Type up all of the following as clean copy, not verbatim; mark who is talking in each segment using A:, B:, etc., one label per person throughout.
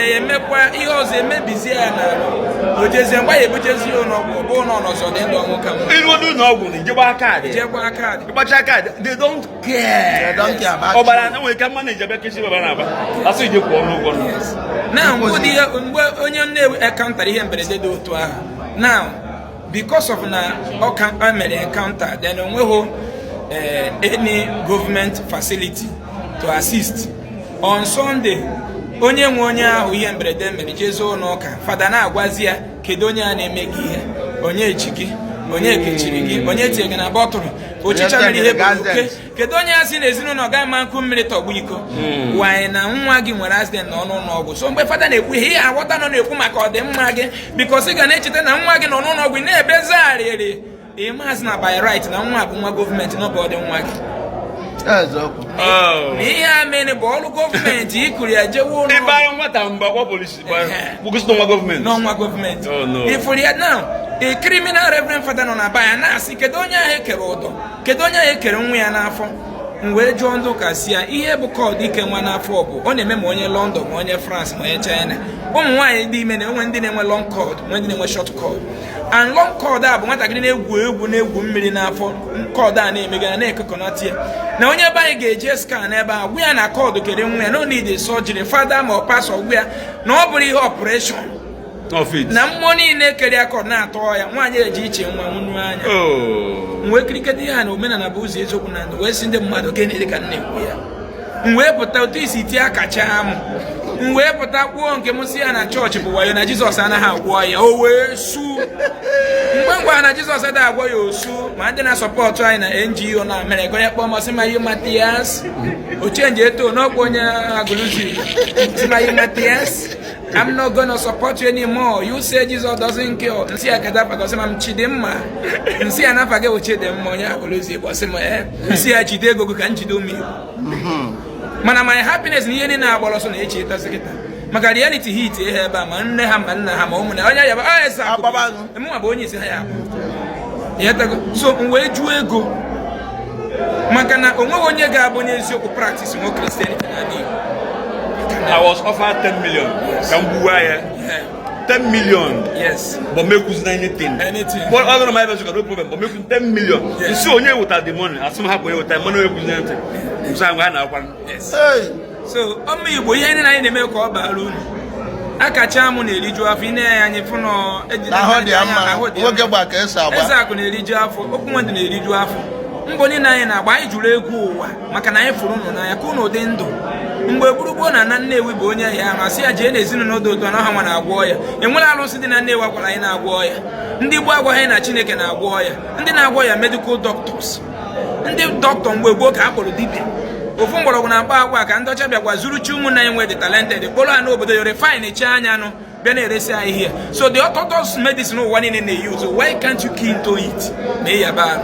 A: emekwa ihe ọzọ emebizie ya na ojezie mgbe ya ebujezi ụlọọgwụ bụ ụlọ ọzọ dị ndụ ọnwụ ka mma.
B: Iru n'ụlọọgwụ na ijegba kaadị. Ịgbacha kaadị. They don't care. Ọbara na nwere ka mma na ijebe keshi baba na aba. Asị ije kwụọ n'ụgwọ.
A: Na mgbe onye nnewi ekauntara ihe mberede dị otu ahụ. Now, because of na ọ mere encounter, then onweghị any government facility to assist. On Sunday, onye nwe onye ahụ ihe mberede mere jezo n'ụka, fada na-agwazi ya kedu onye a na-eme gị ihe, onye echi gị, onye ekechiri gị, onye tie gị na bọtụrụ, ochicha mere ihe bụ oke, kedu onye a sị na ezinụlọ gaghị ma nkụ mmiri tọgbu iko, wanyị na nwa gị nwere accident n'ọnụ ọgwụ. So mgbe fada na-ekwu ihe aghọta nọ na-ekwu maka ọdịmma gị, because ị ga na-echeta na nwa gị nọ n'ụlọ ọgwụ na-ebezi arịrị ịmazị na by right na nwa bụ nwa gọọmenti n'ọbụ ọdị nwa gị. Ihe a mere bụ ọrụ gọọmenti ikuru ya jewe ụlọ
B: ịbara nwata mgbe ọkwa polisi n'ọnwa gọọmenti.
A: N'ọnwa gọọmenti. Ifuru ya now, a criminal reverend father nọ na ba ya na-asị kedu onye ahụ ekere ụdọ, kedu onye ahụ ekere nwa ya n'afọ. Mgbe jụọ ndị ụka si ya ihe bụ kọdụ ike nwa n'afọ bụ ọ na-eme ma onye London ma onye France ma onye China. Ụmụ nwaanyị dị ime na-enwe ndị na-enwe long cord, nwee ndị na-enwe short cord. And long cord a bụ nwatakịrị na-egwu mmiri n'afọ, cord a na-emegara na-ekekọnata ya. Na onye ebe anyị ga-eje scan ebe a gwa ya na kọdụ kere nwa ya no need surgery, fada ma ọ pasọ gwa ya na ọ bụrụ ihe operation. Na mmụọ niile kere ya kọdụ na-atọ ya, nwaanyị eji iche nwa nnu anya. Mgbe kiriketi ya na omenala bụ ụzọ eziokwu na ndụ wee si ndị mmadụ gịnị ka nna-ekwu ya. Mgbe pụta otu isi tie Akachaam, mgbe pụta kwuo nke m si ya na chọọchị bụ wayo na Jizọs anaghị agwọ ya, o wee su. Mgbe ngwa na Jizọs adịghị agwọ ya osu, ma ndị na-asọpọtụ anyị na NGO na Amerịka onye kpọọ masị ma Mathias ochenji eto n'ọkwa onye agụlụzi ma Mathias, I'm not gonna support you anymore. You say Jesus doesn't kill. Nsi akadafa gosi ma Chidimma. Nsi anafa ge Chidimma onye agụlụzi gosi ma nsi a chide ego ka njido mi. Mana my happiness ni ihe na agbọrọ so na echi eta seketa. Maka reality hit ihe ebe a ma nne ha ma nna ha ma ụmụ na onye ya ba Ezeaku emu ma bụ onye isi ha ya bụ. So mwe ju ego maka na onwe onye ga-abụ onye eziokwu practice nwo Christianity na dị.
B: I was offered 10 million. Can we wire 10 million?
A: Yes.
B: But make us anything. What other my best no problem. But make 10 million. You see, only without the money. As soon as we have the money, we present it. So I'm gonna one.
A: Yes. So, Igbo ihe ni na anyị na-eme ka ọ bara unu. Akachaam na-eriju afọ ine ya anyị fụ no
C: ahụ dị mma. Nwoke gba ka esa agba.
A: Ezeaku na-eriju afọ, okwu nwandị na-eriju afọ. Mgbe ni na anyị na-agba anyị jụrụ egwu ụwa maka na anyị fụrụ unu n'anya ka unu dị ndụ. Mgbe gburugburu na Nnewi bụ onye ya ma sị ya jee n'ezinụlọ dị otu na ha nwa na-agwọ ya. Enwere alụsị dị na Nnewi agwara anyị na-agwọ ya. Ndị Igbo agwaghị na Chineke na-agwọ ya. Ndị na-agwọ ya medical doctors. Ndị dọkịta mgbe gboo ka a kpọrọ dibịa. Ofu mgbọrọgwụ na-akpa agwa ka ndị ọcha bịakwa zuru chi ụmụnna anyị nwere dị talented kpọrọ ha n'obodo yore fine chi anya nụ bịa na-eresi anyị ihe. So the orthodox medicine ụwa niile na-use, why can't you key into it? Na ịya bara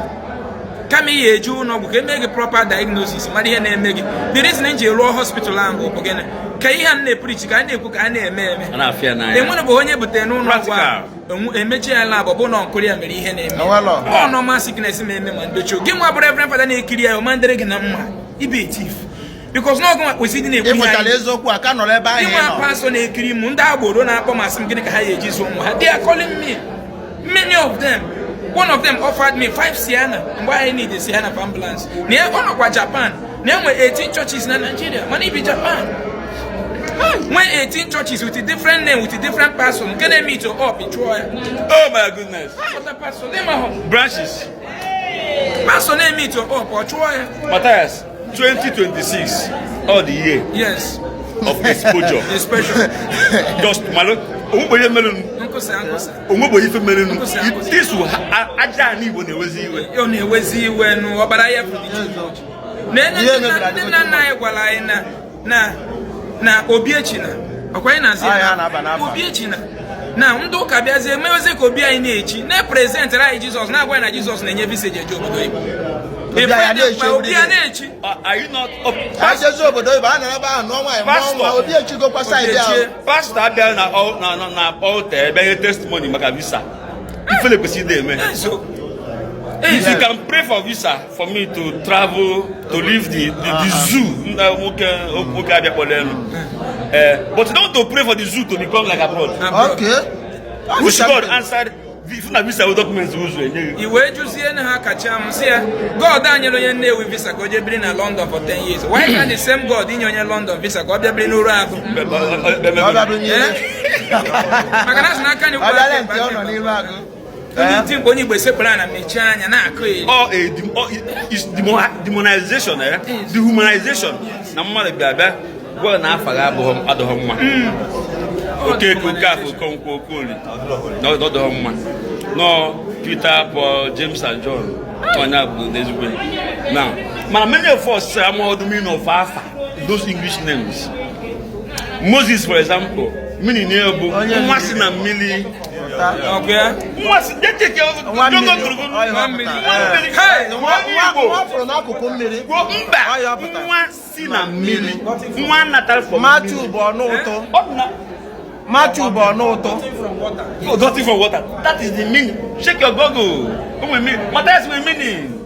A: kama ihe eju n'ọgwụ ka eme gị proper diagnosis mara ihe na-eme gị. The reason nji rụọ hospital ahụ bụ gịnị ka ihe a na-epreach ka a na-ekwu ka a na-eme enwere bụ onye butere n'ụlọ ọgwụ emechi ya lab bụ na nkụrụ ya mere ihe na-eme ọ normal sickness na-eme ma ndochi gị nwa bụrụ reverend fada na-ekiri ya ma ndere gị na mma ibe etif because n'ọgụ nwa kwesịrị dị na-ekwu ihe nwa pasọ na-ekiri m ndị agboro na-akpọ masị m gịnị ka ha ya eji zụọ ụmụ ha they are calling me many of them. One of them offered me 5 Sienna. Why I need a Sienna for ambulance? Near one of Japan. Now we're 18 churches in Nigeria. Money be Japan. When 18 churches with a different name, with a different person, can they meet you up in Troy?
B: Oh my goodness.
A: What the person? Name home.
B: Branches.
A: Person name meet you up or Troy?
B: Matthias, 2026. All the year.
A: Yes.
B: Of exposure.
A: Exposure.
B: Just Malo. Onwebo ife mere nu itisu aja ni Igbo na-ewezi iwe
A: yo na-ewezi iwe nu ọbara ya fụrụ Church na na gwara anyị na Obiechina ọkwa anyị na-azị Obiechina na ndị ụka bịazie emewezi ka obi anyị na-echi na-present anyị Jizọs na-agwa na Jizọs na-enye viseji eje obodo Igbo obi ya na-echi
B: pastor abịa na altar ebe nye testimony maka visa ifele kwesịrị ide eme. If you can pray for visa for me to travel to leave the zoo nwoke abịa kpọrọ elu But don't to pray for the zoo to become like abroad.
C: Okay.
B: Which God answered. If na visa documents
A: Iwe juzie na Akachaam say God anyelo ye na visa ko je bring na London for 10 years. Why can't the same God in your London visa ko be bring no rago? Magana na kan
B: is demonization, dehumanization. Na mmadụ bịa gwa na afa ga abụghị adọghị mma. Okay, Kukafu Konkoli. No, no, Peter, Paul, James, and John. Now, many of us say I'm all the meaning of Alpha, those English names. Moses, for example, meaning Nebu, Masina Mili.
A: Okay.
C: Matthew Bonoto.
B: Oh, dirty from water. That is the meaning. Shake your goggle. Come with me. Mathias my meaning.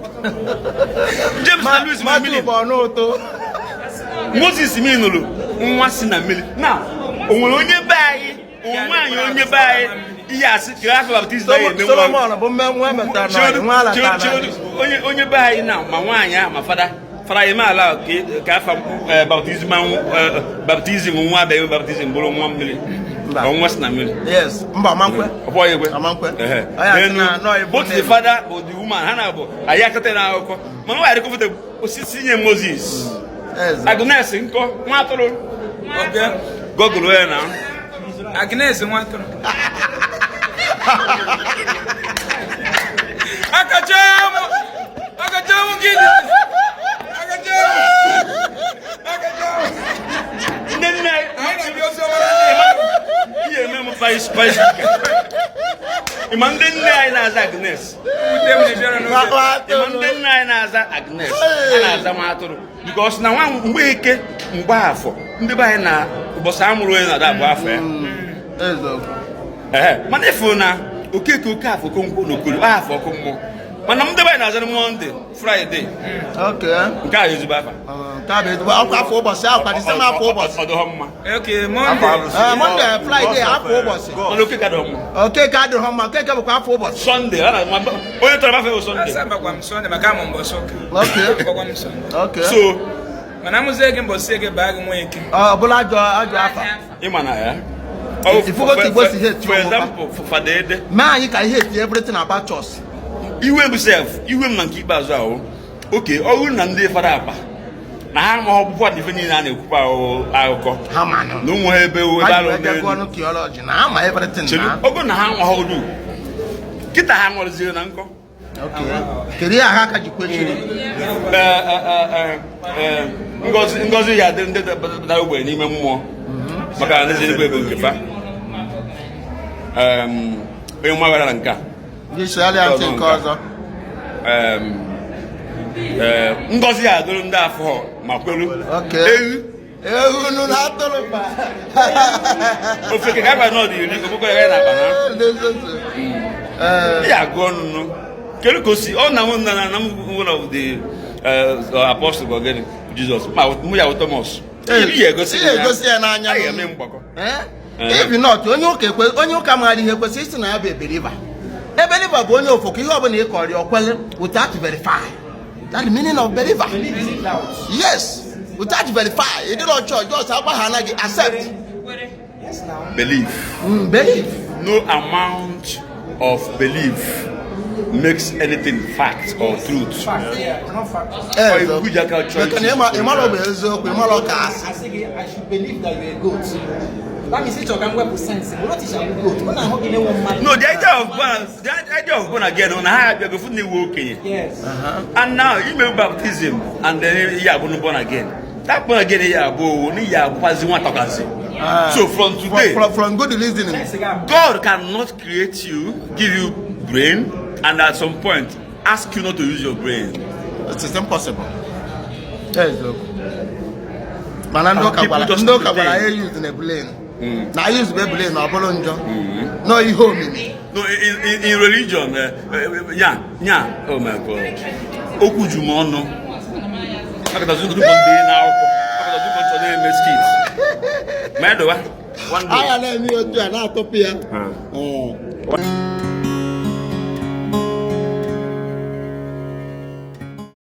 B: James and Louis my meaning.
C: Bonoto.
B: Moses meaning once in a million. Now, onye buy, onye buy. Yes, graph baptism.
C: Solomon,
B: onye buy now. My wanya, my father. Father, you might allow baptism, baptism, baptism, below 1 million.
C: Yes, Mbamankwe.
B: Then both the father or the woman, Hannibal, I yakate na oko. Manu I recover the senior Moses. Agnes inko, matoro. Okay. Google where now.
A: Agnes matoro. Akachaam. Akachaam gidi.
B: Because now one week mbafo ndi ba na ubosa amuru na da bo afa manefuna okeke okafo konko no kulu afo konko mana mde ba na Monday Friday
C: okay
B: nka yezu ba fa
C: ka be afọ ụbọchị akwa di sama afọ ụbọchị
B: odohomma
A: okay Monday
C: Friday afọ ụbọchị
B: okay ka dohomma
C: okay ka dohomma okay ka bụkwa afọ ụbọchị
B: Sunday ana onye tọrọ ba fe Sunday
A: asa bakwa Sunday maka mo mbo soka
C: okay
B: so
A: mana muzege mbo sege bag nweke
C: bụla ajọ afa
B: imana ya
C: for
B: example for fadede
C: ma anyị ka ihe eti everything about us
B: iwe himself iwe m na nke ikpeazụ ahụ okay ọ bụrụ na ndị fara apa na ha ma ọbụbụ adịfe niile a na-ekwukwa akụkọ
C: ha ma nọ
B: na ụmụ ebe alụ
C: n'elu theology na ha ma everything na
B: ogo na ha nwa ọdụ kịta ha nwụrụzie na nkọ
C: okay kedu ya ha ka jikwa chiri
B: ngozi ya dị ndị dara ogbenye n'ime mmụọ maka na eze ebe nke fa onye nwa gara na nke a ngozi ya dụrụ ndị afọ ma kwelu
C: ehu nụ na atụrụ pa
B: ofeke ka ba no dị iri okoko ya na ba na ya go nnu kelu ko si ọ na one of the apostle go get Jesus ma mu ya Thomas ihe egosi
C: ya n'anya
B: ya eme mgbakọ
C: if not onye ụka maara ihe kwesịrị isi na ya bụ believer bụ onye ofoko ihe ọbụla ị kọrọ okwele without verify. That's the meaning of believer. Yes, without verify. You don't church just accept.
B: Believe.
C: Believe.
B: No amount of belief makes anything fact or truth.
D: I should believe that you're a goat. That means it's a sense. No,
B: the idea of born again on how you're going to walk in.
D: Yes.
B: And now you make baptism and then you are going to born again. That born again you are so from today,
C: from good listening,
B: God cannot create you, give you brain, and at some point ask you not to use your brain.
C: It is impossible. Yes, look. Manando kabala use in a brain. Now I use the brain or bolonjo. No, you hold me.
B: No, in religion, oh my God. Okujumono. I got to do now. I got to do mesquite. Medowa. One day.
C: I am not me to an atopia.